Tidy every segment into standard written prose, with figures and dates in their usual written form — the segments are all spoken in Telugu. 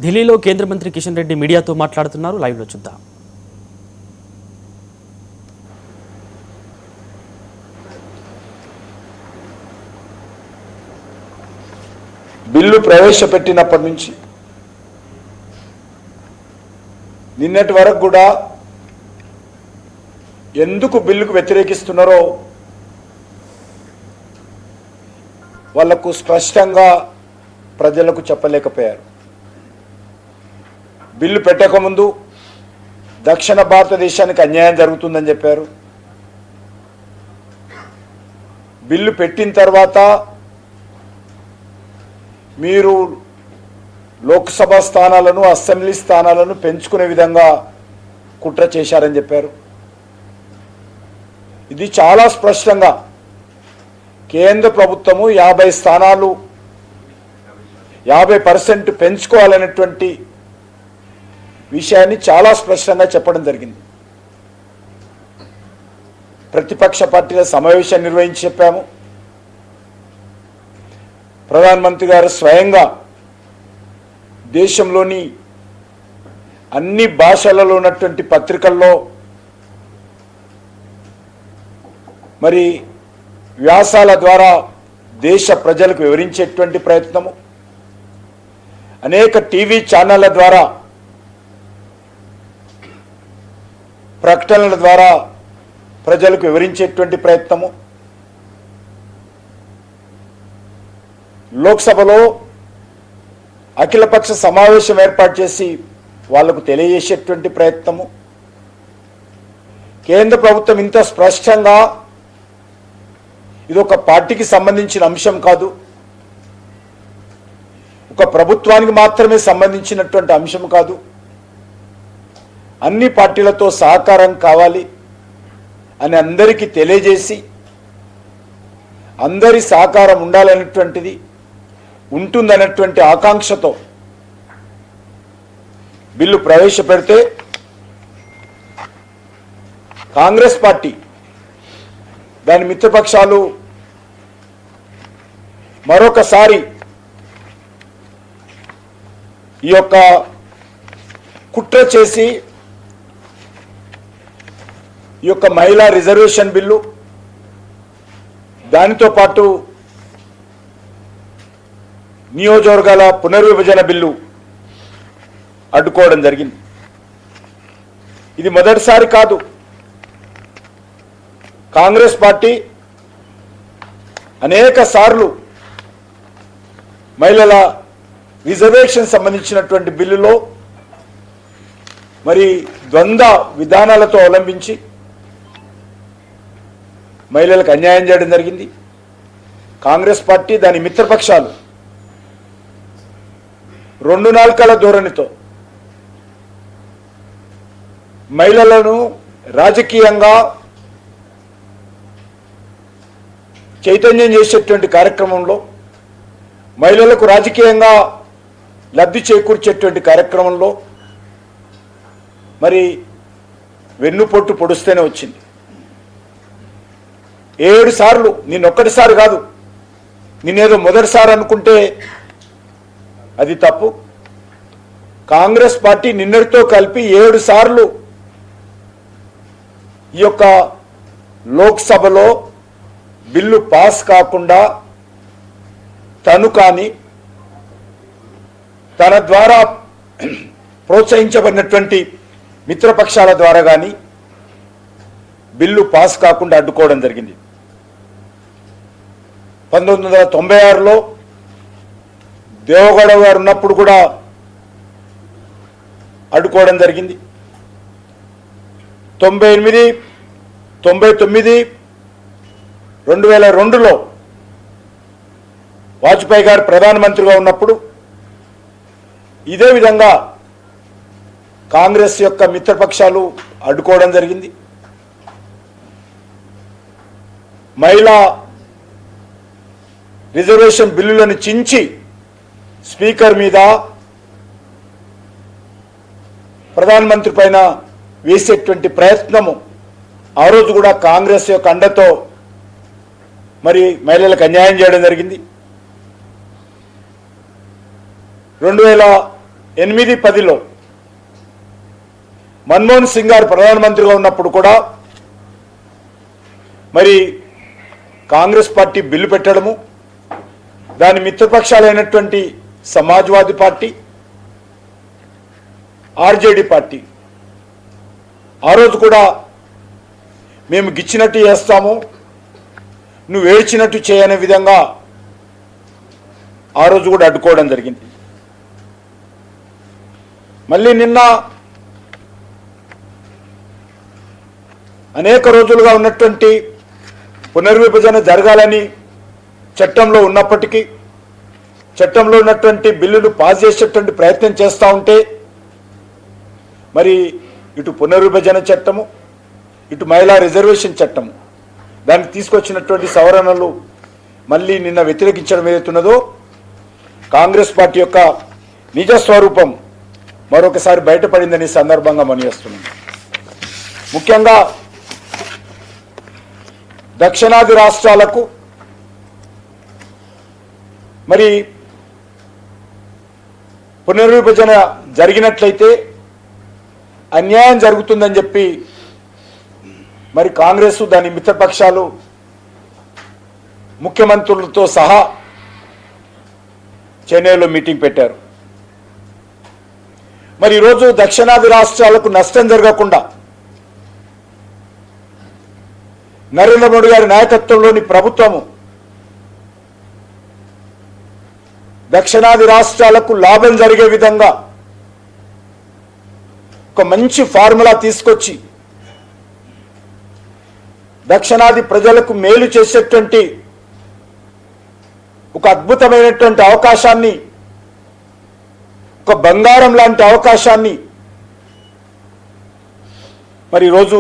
ఢిల్లీలో కేంద్ర మంత్రి కిషన్ రెడ్డి మీడియాతో మాట్లాడుతున్నారు. లైవ్లో చూద్దాం. బిల్లు ప్రవేశపెట్టినప్పటి నుంచి నిన్నటి వరకు కూడా ఎందుకు బిల్లుకు వ్యతిరేకిస్తున్నారో వాళ్లకు స్పష్టంగా ప్రజలకు చెప్పలేకపోయారు. బిల్లు పెట్టకముందు దక్షిణ భారతదేశానికి అన్యాయం జరుగుతుందని చెప్పారు. బిల్లు పెట్టిన తర్వాత మీరు లోక్సభ స్థానాలను అసెంబ్లీ స్థానాలను పెంచుకునే విధంగా కుట్ర చేశారని చెప్పారు. ఇది చాలా స్పష్టంగా కేంద్ర ప్రభుత్వము 50 స్థానాలు 50% పెంచుకోవాలనేటువంటి విషయాన్ని చాలా స్పష్టంగా చెప్పడం జరిగింది. ప్రతిపక్ష పార్టీల సమావేశం నిర్వహించి చెప్పాము. ప్రధానమంత్రి గారు స్వయంగా దేశంలోని అన్ని భాషలలో ఉన్నటువంటి పత్రికల్లో మరి వ్యాసాల ద్వారా దేశ ప్రజలకు వివరించేటువంటి ప్రయత్నము, అనేక టీవీ ఛానళ్ల ద్వారా ప్రకటనల ద్వారా ప్రజలకు వివరించేటువంటి ప్రయత్నము, లోక్సభలో అఖిలపక్ష సమావేశం ఏర్పాటు చేసి వాళ్లకు తెలియజేసేటువంటి ప్రయత్నము, కేంద్ర ప్రభుత్వం ఇంత స్పష్టంగా ఇది ఒక పార్టీకి సంబంధించిన అంశం కాదు, ఒక ప్రభుత్వానికి మాత్రమే సంబంధించినటువంటి అంశం కాదు, అన్ని పార్టీలతో సహకారం కావాలి అని అందరికీ తెలియజేసి అందరి సహకారం ఉండాలనేటువంటిది ఉంటుందనేటువంటి ఆకాంక్షతో బిల్లు ప్రవేశపెడితే కాంగ్రెస్ పార్టీ దాని మిత్రపక్షాలు మరొకసారి ఈ యొక్క కుట్ర చేసి ఈ యొక్క మహిళా రిజర్వేషన్ బిల్లు దానితో పాటు నియోజకవర్గాల పునర్విభజన బిల్లు అడ్డుకోవడం జరిగింది. ఇది మొదటిసారి కాదు. కాంగ్రెస్ పార్టీ అనేక సార్లు మహిళల రిజర్వేషన్ సంబంధించినటువంటి బిల్లులో మరి ద్వంద్వ విధానాలతో అవలంబించి మహిళలకు అన్యాయం చేయడం జరిగింది. కాంగ్రెస్ పార్టీ దాని మిత్రపక్షాలు 2 నాల్కల ధోరణితో మహిళలను రాజకీయంగా చైతన్యం చేసేటువంటి కార్యక్రమంలో, మహిళలకు రాజకీయంగా లబ్ధి చేకూర్చేటువంటి కార్యక్రమంలో మరి వెన్నుపోటు పొడుస్తూనే వచ్చింది. 7 సార్లు, నిన్నొక్కటిసారి కాదు, నిన్నేదో మొదటిసారి అనుకుంటే అది తప్పు. కాంగ్రెస్ పార్టీ నిన్నటితో కలిపి 7 సార్లు ఈ యొక్క లోక్సభలో బిల్లు పాస్ కాకుండా తను కానీ తన ద్వారా ప్రోత్సహించబడినటువంటి మిత్రపక్షాల ద్వారా కానీ బిల్లు పాస్ కాకుండా అడ్డుకోవడం జరిగింది. 1996లో దేవగౌడ గారు ఉన్నప్పుడు కూడా అడ్డుకోవడం జరిగింది. 98, 99, 2002లో వాజ్పేయి గారు ప్రధానమంత్రిగా ఉన్నప్పుడు ఇదే విధంగా కాంగ్రెస్ యొక్క మిత్రపక్షాలు అడ్డుకోవడం జరిగింది. మహిళా రిజర్వేషన్ బిల్లులను చించి స్పీకర్ మీద ప్రధానమంత్రి పైన వేసేటువంటి ప్రయత్నము ఆ రోజు కూడా కాంగ్రెస్ యొక్క అండతో మరి మహిళలకు అన్యాయం చేయడం జరిగింది. 8-10లో మన్మోహన్ సింగ్ గారు ప్రధానమంత్రిగా ఉన్నప్పుడు కూడా మరి కాంగ్రెస్ పార్టీ బిల్లు పెట్టడము, దాని మిత్రపక్షాలైనటువంటి సమాజ్వాదీ పార్టీ, ఆర్జేడీ పార్టీ ఆ రోజు కూడా మేము గిచ్చినట్టు చేస్తాము, నువ్వు ఏడ్చినట్టు చేయనే విధంగా ఆ రోజు కూడా అడ్డుకోవడం జరిగింది. మళ్ళీ నిన్న అనేక రోజులుగా ఉన్నటువంటి పునర్విభజన జరగాలని చట్టంలో ఉన్నప్పటికీ చట్టంలో ఉన్నటువంటి బిల్లును పాస్ చేసేటువంటి ప్రయత్నం చేస్తూ ఉంటే మరి ఇటు పునర్విభజన చట్టము, ఇటు మహిళా రిజర్వేషన్ చట్టము దానికి తీసుకొచ్చినటువంటి సవరణలు మళ్ళీ నిన్న వ్యతిరేకించడం ఏదైతున్నదో కాంగ్రెస్ పార్టీ యొక్క నిజ స్వరూపం మరొకసారి బయటపడిందని సందర్భంగా మనవిస్తున్నాం. ముఖ్యంగా దక్షిణాది రాష్ట్రాలకు మరి పునర్విభజన జరిగినట్లయితే అన్యాయం జరుగుతుందని చెప్పి మరి కాంగ్రెస్ దాని మిత్రపక్షాలు ముఖ్యమంత్రులతో సహా చెన్నైలో మీటింగ్ పెట్టారు. మరి ఈరోజు దక్షిణాది రాష్ట్రాలకు నష్టం జరగకుండా నరేంద్ర మోడీ గారి నాయకత్వంలోని ప్రభుత్వము దక్షిణాది రాష్ట్రాలకు లాభం జరిగే విధంగా ఒక మంచి ఫార్ములా తీసుకొచ్చి దక్షిణాది ప్రజలకు మేలు చేసేటువంటి ఒక అద్భుతమైనటువంటి అవకాశాన్ని, ఒక బంగారం లాంటి అవకాశాన్ని మరి ఈరోజు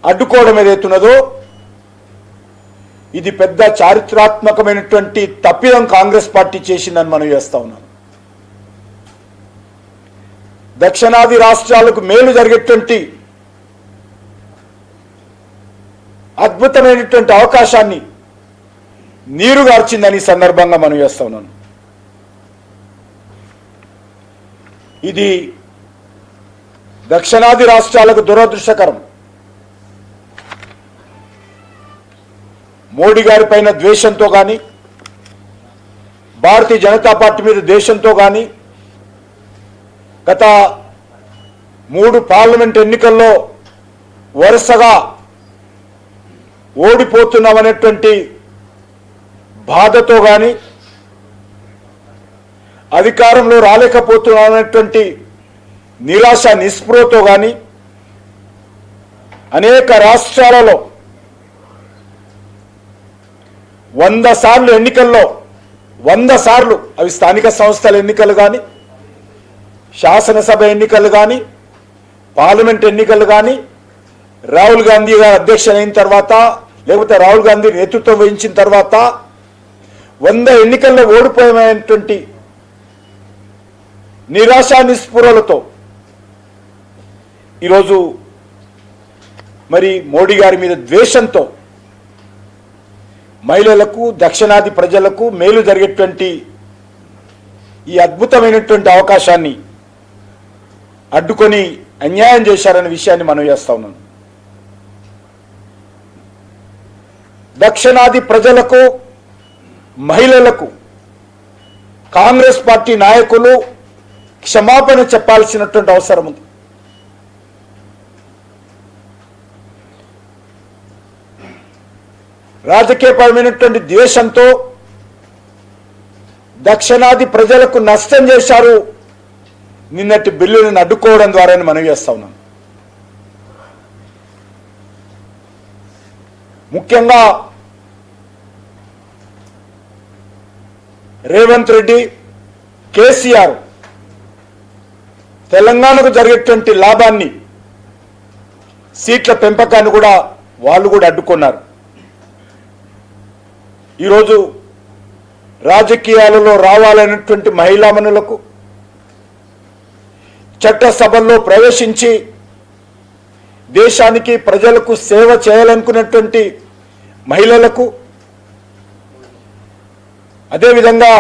అడ్డుకోవడం ఏదైతున్నదో ఇది పెద్ద చారిత్రాత్మకమైనటువంటి తప్పిదం కాంగ్రెస్ పార్టీ చేసిందని మనం చేస్తా ఉన్నాం. దక్షిణాది రాష్ట్రాలకు మేలు జరిగేటువంటి అద్భుతమైనటువంటి అవకాశాన్ని నీరుగార్చిందని సందర్భంగా మనం చేస్తా ఉన్నాను. ఇది దక్షిణాది రాష్ట్రాలకు దురదృష్టకరం. మోడీ గారి పైన ద్వేషంతో కానీ, భారతీయ జనతా పార్టీ మీద ద్వేషంతో కానీ గత 3 పార్లమెంట్ ఎన్నికల్లో వరుసగా ఓడిపోతున్నామనేటువంటి బాధతో కానీ, అధికారంలో రాలేకపోతున్నామనేటువంటి నిరాశ నిస్పృహతో కానీ అనేక రాష్ట్రాలలో 100 సార్లు ఎన్నికల్లో 100 సార్లు అవి స్థానిక సంస్థల ఎన్నికలు కానీ, శాసనసభ ఎన్నికలు కానీ, పార్లమెంట్ ఎన్నికలు కానీ రాహుల్ గాంధీ గారు అధ్యక్షుడు అయిన తర్వాత లేకపోతే రాహుల్ గాంధీ నేతృత్వం వహించిన తర్వాత 100 ఎన్నికల్లో ఓడిపోయినటువంటి నిరాశా నిస్పృహలతో ఈరోజు మరి మోడీ గారి మీద ద్వేషంతో మహిళలకు, దక్షిణాది ప్రజలకు మేలు జరిగేటువంటి ఈ అద్భుతమైనటువంటి అవకాశాన్ని అడ్డుకొని అన్యాయం చేశారనే విషయాన్ని మనం చేస్తా ఉన్నాం. దక్షిణాది ప్రజలకు, మహిళలకు కాంగ్రెస్ పార్టీ నాయకులు క్షమాపణ చెప్పాల్సినటువంటి అవసరం ఉంది. రాజకీయపరమైనటువంటి ద్వేషంతో దక్షిణాది ప్రజలకు నష్టం చేశారు నిన్నటి బిల్లులను అడ్డుకోవడం ద్వారా మనం చేస్తా ఉన్నాం. ముఖ్యంగా రేవంత్ రెడ్డి, కేసీఆర్ తెలంగాణకు జరిగేటువంటి లాభాన్ని, సీట్ల పెంపకాన్ని కూడా వాళ్ళు కూడా అడ్డుకున్నారు. ఈరోజు రాజకీయాలలో రావాలనేటువంటి మహిళామణులకు, చట్టసభల్లో ప్రవేశించి దేశానికి ప్రజలకు సేవ చేయాలనుకున్నటువంటి మహిళలకు, అదేవిధంగా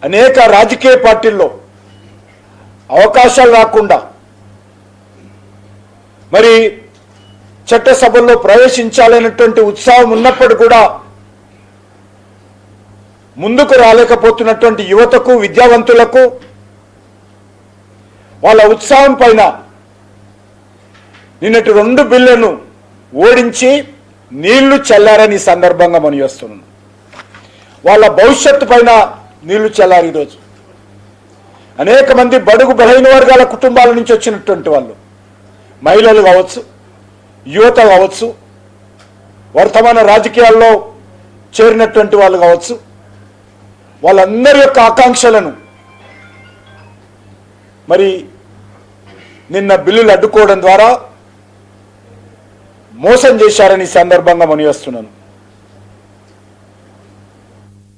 అనేక రాజకీయ పార్టీల్లో అవకాశాలు రాకుండా మరి చట్టసభల్లో ప్రవేశించాలనేటువంటి ఉత్సాహం ఉన్నప్పుడు కూడా ముందుకు రాలేకపోతున్నటువంటి యువతకు, విద్యావంతులకు వాళ్ళ ఉత్సాహం పైన నిన్నటి 2 బిల్లులను ఓడించి నీళ్లు చల్లారని సందర్భంగా మనం చేస్తున్నాం. వాళ్ళ భవిష్యత్తు పైన నీళ్లు చల్లారు. ఈరోజు అనేక మంది బడుగు బలహీన వర్గాల కుటుంబాల నుంచి వచ్చినటువంటి వాళ్ళు, మహిళలు కావచ్చు, యువత కావచ్చు, వర్తమాన రాజకీయాల్లో చేరినటువంటి వాళ్ళు కావచ్చు, వాళ్ళందరి యొక్క ఆకాంక్షలను మరి నిన్న బిల్లులు అడ్డుకోవడం ద్వారా మోసం చేశారని సందర్భంగా మనం చేస్తున్నాను.